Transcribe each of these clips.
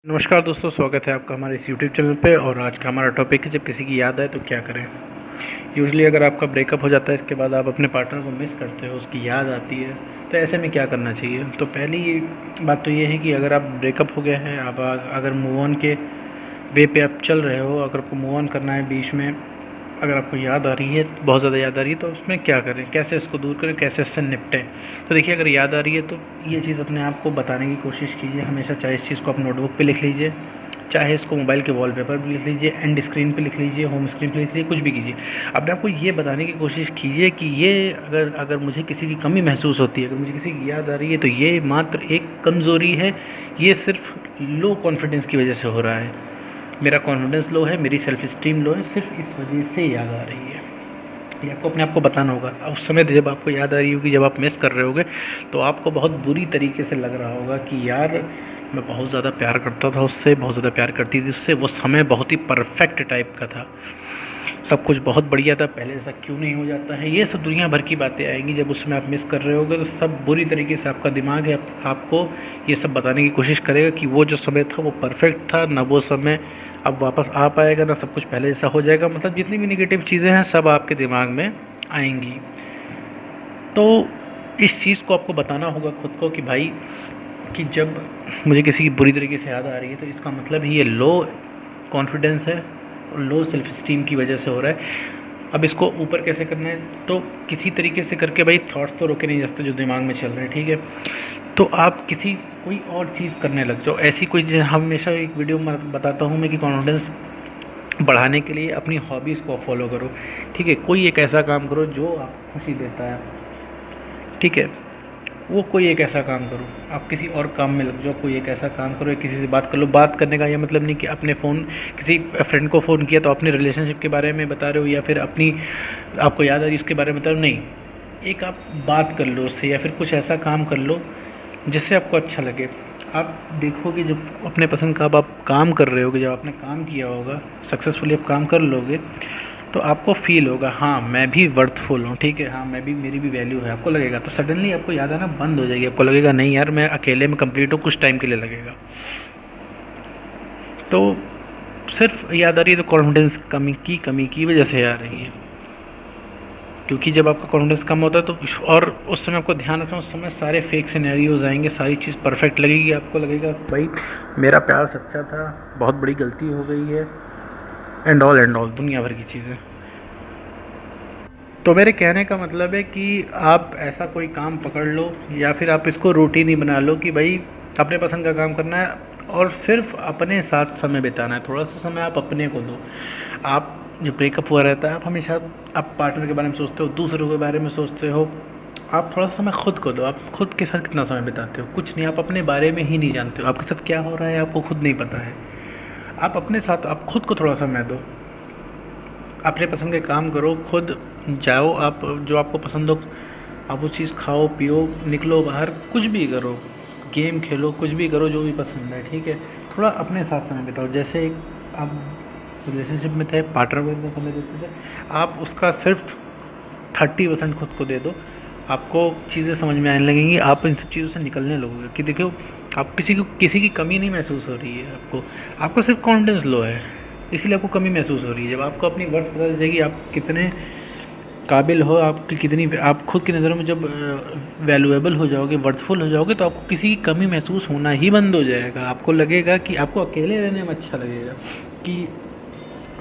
नमस्कार दोस्तों, स्वागत है आपका हमारे इस यूट्यूब चैनल पे। और आज का हमारा टॉपिक है, जब किसी की याद आए तो क्या करें। यूजुअली अगर आपका ब्रेकअप हो जाता है, इसके बाद आप अपने पार्टनर को मिस करते हो, उसकी याद आती है, तो ऐसे में क्या करना चाहिए। तो पहली बात तो ये है कि अगर आप ब्रेकअप हो गया है, आप अगर मूव ऑन के वे पे आप चल रहे हो, अगर आपको मूव ऑन करना है, बीच में अगर आपको याद आ रही है, बहुत ज़्यादा याद आ रही है, तो उसमें क्या करें, कैसे इसको दूर करें, कैसे इससे निपटें। तो देखिए, अगर याद आ रही है तो ये चीज़ अपने आप को बताने की कोशिश कीजिए हमेशा। चाहे इस चीज़ को आप नोटबुक पे लिख लीजिए, चाहे इसको मोबाइल के वॉलपेपर पे लिख लीजिए, एंड स्क्रीन पे लिख लीजिए, होम स्क्रीन पे लिख लीजिए, कुछ भी कीजिए। अपने आप को ये बताने की कोशिश कीजिए कि ये अगर अगर मुझे किसी की कमी महसूस होती है, अगर मुझे किसी की याद आ रही है, तो ये मात्र एक कमज़ोरी है, ये सिर्फ लो कॉन्फिडेंस की वजह से हो रहा है। मेरा कॉन्फिडेंस लो है, मेरी सेल्फ इस्टीम लो है, सिर्फ इस वजह से याद आ रही है। ये आपको अपने आप को बताना होगा। उस समय जब आपको याद आ रही होगी, जब आप मिस कर रहे होगे, तो आपको बहुत बुरी तरीके से लग रहा होगा कि यार मैं बहुत ज़्यादा प्यार करता था उससे, बहुत ज़्यादा प्यार करती थी उससे, वो समय बहुत ही परफेक्ट टाइप का था, सब कुछ बहुत बढ़िया था, पहले ऐसा क्यों नहीं हो जाता है। ये सब दुनिया भर की बातें आएंगी जब उस समय आप मिस कर रहे होगे। तो सब बुरी तरीके से आपका दिमाग है आपको ये सब बताने की कोशिश करेगा कि वो जो समय था वो परफेक्ट था, ना वो समय अब वापस आ पाएगा, ना सब कुछ पहले जैसा हो जाएगा। मतलब जितनी भी निगेटिव चीज़ें हैं सब आपके दिमाग में आएंगी। तो इस चीज़ को आपको बताना होगा खुद को कि भाई, कि जब मुझे किसी की बुरी तरीके से याद आ रही है, तो इसका मतलब ही ये लो कॉन्फिडेंस है और लो सेल्फ इस्टीम की वजह से हो रहा है। अब इसको ऊपर कैसे करना है, तो किसी तरीके से करके भाई थॉट्स तो रोके नहीं जा सकते जो दिमाग में चल रहे हैं, ठीक है। तो आप किसी कोई और चीज़ करने लग जाओ, ऐसी कोई हमेशा एक वीडियो में बताता हूँ मैं कि कॉन्फिडेंस बढ़ाने के लिए अपनी हॉबीज़ को फॉलो करो, ठीक है। कोई एक ऐसा काम करो जो आपको खुशी देता है, ठीक है। वो कोई एक ऐसा काम करो, आप किसी और काम में लग जाओ, कोई एक ऐसा काम करो, या किसी से बात कर लो। बात करने का ये मतलब नहीं कि अपने फ़ोन किसी फ्रेंड को फ़ोन किया तो अपने रिलेशनशिप के बारे में बता रहे हो, या फिर अपनी आपको याद आ रही उसके बारे में बता रहे हो, नहीं। एक आप बात कर लो उससे, या फिर कुछ ऐसा काम कर लो जिससे आपको अच्छा लगे। आप देखोगे जब अपने पसंद का आप काम कर रहे होगे, जब आपने काम किया होगा सक्सेसफुली, आप काम कर लोगे, तो आपको फील होगा हाँ मैं भी वर्थफुल हूँ, ठीक है, हाँ मैं भी, मेरी भी वैल्यू है, आपको लगेगा। तो सडनली आपको याद आना बंद हो जाएगी, आपको लगेगा नहीं यार मैं अकेले में कंप्लीट हूँ, कुछ टाइम के लिए लगेगा। तो सिर्फ याद आ रही है तो कॉन्फिडेंस कमी की वजह से आ रही है, क्योंकि जब आपका कॉन्फिडेंस कम होता है तो, और उस समय आपको ध्यान रखना, उस समय सारे फेक सिनेरियोज आएंगे, सारी चीज़ परफेक्ट लगेगी, आपको लगेगा भाई मेरा प्यार सच्चा था, बहुत बड़ी गलती हो गई है, एंड ऑल दुनिया भर की चीज़ें। तो मेरे कहने का मतलब है कि आप ऐसा कोई काम पकड़ लो, या फिर आप इसको रूटीन ही बना लो कि भाई अपने पसंद का काम करना है और सिर्फ अपने साथ समय बिताना है। थोड़ा सा समय आप अपने को दो। आप जब ब्रेकअप हुआ रहता है, आप हमेशा आप पार्टनर के बारे में सोचते हो, दूसरों के बारे में सोचते हो। आप थोड़ा सा समय खुद को दो। आप खुद के साथ कितना समय बिताते हो? कुछ नहीं। आप अपने बारे में ही नहीं जानते हो, आपके साथ क्या हो रहा है आपको खुद नहीं पता है। आप अपने साथ, आप खुद को थोड़ा समय दो, अपने पसंद के काम करो, खुद जाओ, आप जो आपको पसंद हो आप वो चीज़ खाओ पियो, निकलो बाहर, कुछ भी करो, गेम खेलो, कुछ भी करो जो भी पसंद है, ठीक है। थोड़ा अपने साथ समय बिताओ। जैसे एक आप रिलेशनशिप में थे, पार्टनर को समय देते थे, आप उसका सिर्फ 30% खुद को दे दो, आपको चीज़ें समझ में आने लगेंगी, आप इन सब चीज़ों से निकलने लगोगे कि देखो आप किसी की कमी नहीं महसूस हो रही है आपको सिर्फ कॉन्फिडेंस लो है, इसीलिए आपको कमी महसूस हो रही है। जब आपको अपनी वर्थ पता चल जाएगी, आप कितने काबिल हो, आपकी कितनी, आप खुद की नज़रों में जब वैल्यूएबल हो जाओगे, वर्थफुल हो जाओगे, तो आपको किसी की कमी महसूस होना ही बंद हो जाएगा। आपको लगेगा कि आपको अकेले रहने में अच्छा लगेगा, कि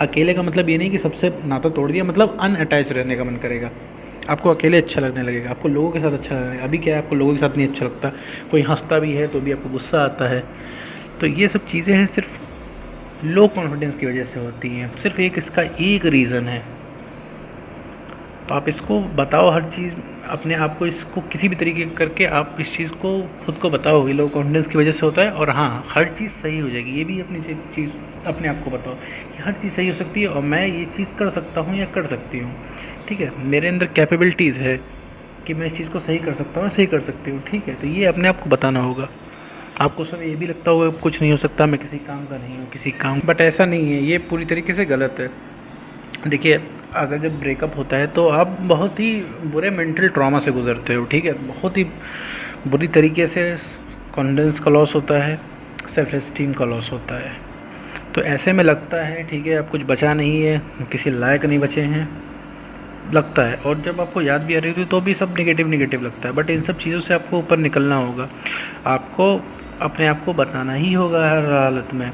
अकेले का मतलब ये नहीं कि सबसे नाता तोड़ दिया, मतलब अनअटैच रहने का मन करेगा। आपको अकेले अच्छा लगने लगेगा, आपको लोगों के साथ अच्छा लगेगा। अभी क्या है, आपको लोगों के साथ नहीं अच्छा लगता, कोई हंसता भी है तो भी आपको गुस्सा आता है। तो ये सब चीज़ें हैं सिर्फ लो कॉन्फिडेंस की वजह से होती हैं। सिर्फ एक इसका एक रीज़न है, तो आप इसको बताओ, हर चीज़ अपने आप को, इसको किसी भी तरीके करके आप इस चीज़ को खुद को बताओ, ये लो कॉन्फिडेंस की वजह से होता है। और हाँ, हर चीज़ सही हो जाएगी, ये भी अपनी चीज़ अपने आप को बताओ कि हर चीज़ सही हो सकती है और मैं ये चीज़ कर सकता हूँ या कर सकती हूँ, ठीक है। मेरे अंदर कैपेबिलिटीज़ है कि मैं इस चीज़ को सही कर सकता हूँ, सही कर सकती हूँ, ठीक है। तो ये अपने आप को बताना होगा। आपको सब ये भी लगता होगा कुछ नहीं हो सकता, मैं किसी काम का नहीं हूँ, किसी काम, बट ऐसा नहीं है, ये पूरी तरीके से गलत है। देखिए, अगर जब ब्रेकअप होता है तो आप बहुत ही बुरे मेंटल ट्रॉमा से गुजरते हो, ठीक है। बहुत ही बुरी तरीके से कॉन्फिडेंस का लॉस होता है, सेल्फ एस्टीम का लॉस होता है। तो ऐसे में लगता है ठीक है, अब कुछ बचा नहीं है, किसी लायक नहीं बचे हैं, लगता है। और जब आपको याद भी आ रही थी तो भी सब नेगेटिव नेगेटिव लगता है। बट इन सब चीज़ों से आपको ऊपर निकलना होगा। आपको अपने आप को बताना ही होगा हर हालत में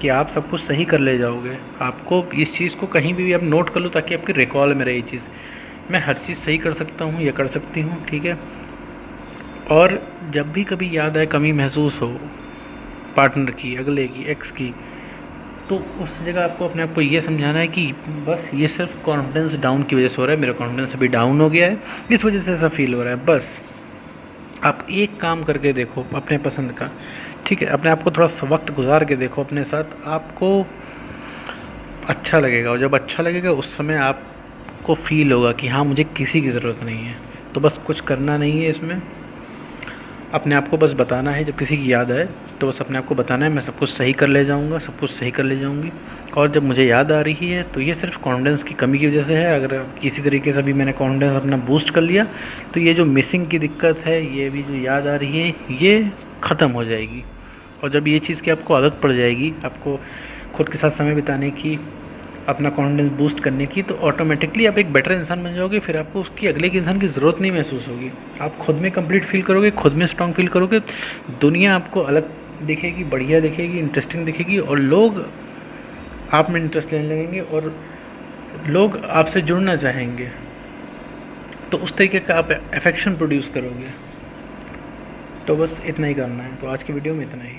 कि आप सब कुछ सही कर ले जाओगे। आपको इस चीज़ को कहीं भी आप नोट कर लो ताकि आपके रिकॉल में रहे ये चीज़, मैं हर चीज़ सही कर सकता हूँ या कर सकती हूँ, ठीक है। और जब भी कभी याद आए, कमी महसूस हो पार्टनर की, अगले की, एक्स की, तो उस जगह आपको अपने आप को ये समझाना है कि बस ये सिर्फ कॉन्फिडेंस डाउन की वजह से हो रहा है, मेरा कॉन्फिडेंस अभी डाउन हो गया है, इस वजह से ऐसा फील हो रहा है। बस आप एक काम करके देखो अपने पसंद का, ठीक है, अपने आप को थोड़ा सा वक्त गुजार के देखो अपने साथ, आपको अच्छा लगेगा। और जब अच्छा लगेगा उस समय आपको फील होगा कि हाँ मुझे किसी की ज़रूरत नहीं है। तो बस कुछ करना नहीं है इसमें, अपने आप को बस बताना है, जब किसी की याद आए तो बस अपने आप को बताना है मैं सब कुछ सही कर ले जाऊँगा, सब कुछ सही कर ले जाऊँगी। और जब मुझे याद आ रही है तो ये सिर्फ कॉन्फिडेंस की कमी की वजह से है। अगर किसी तरीके से भी मैंने कॉन्फिडेंस अपना बूस्ट कर लिया तो ये जो मिसिंग की दिक्कत है, ये भी जो याद आ रही है, ये ख़त्म हो जाएगी। और जब ये चीज़ की आपको आदत पड़ जाएगी, आपको खुद के साथ समय बिताने की, अपना कॉन्फिडेंस बूस्ट करने की, तो ऑटोमेटिकली आप एक बेटर इंसान बन जाओगे। फिर आपको उसकी अगले के इंसान की ज़रूरत नहीं महसूस होगी। आप खुद में कंप्लीट फील करोगे, खुद में स्ट्रांग फील करोगे, दुनिया आपको अलग दिखेगी, बढ़िया दिखेगी, इंटरेस्टिंग दिखेगी, और लोग आप में इंटरेस्ट लेने लगेंगे और लोग आपसे जुड़ना चाहेंगे। तो उस तरीके का आप अफेक्शन प्रोड्यूस करोगे। तो बस इतना ही करना है। तो आज की वीडियो में इतना ही।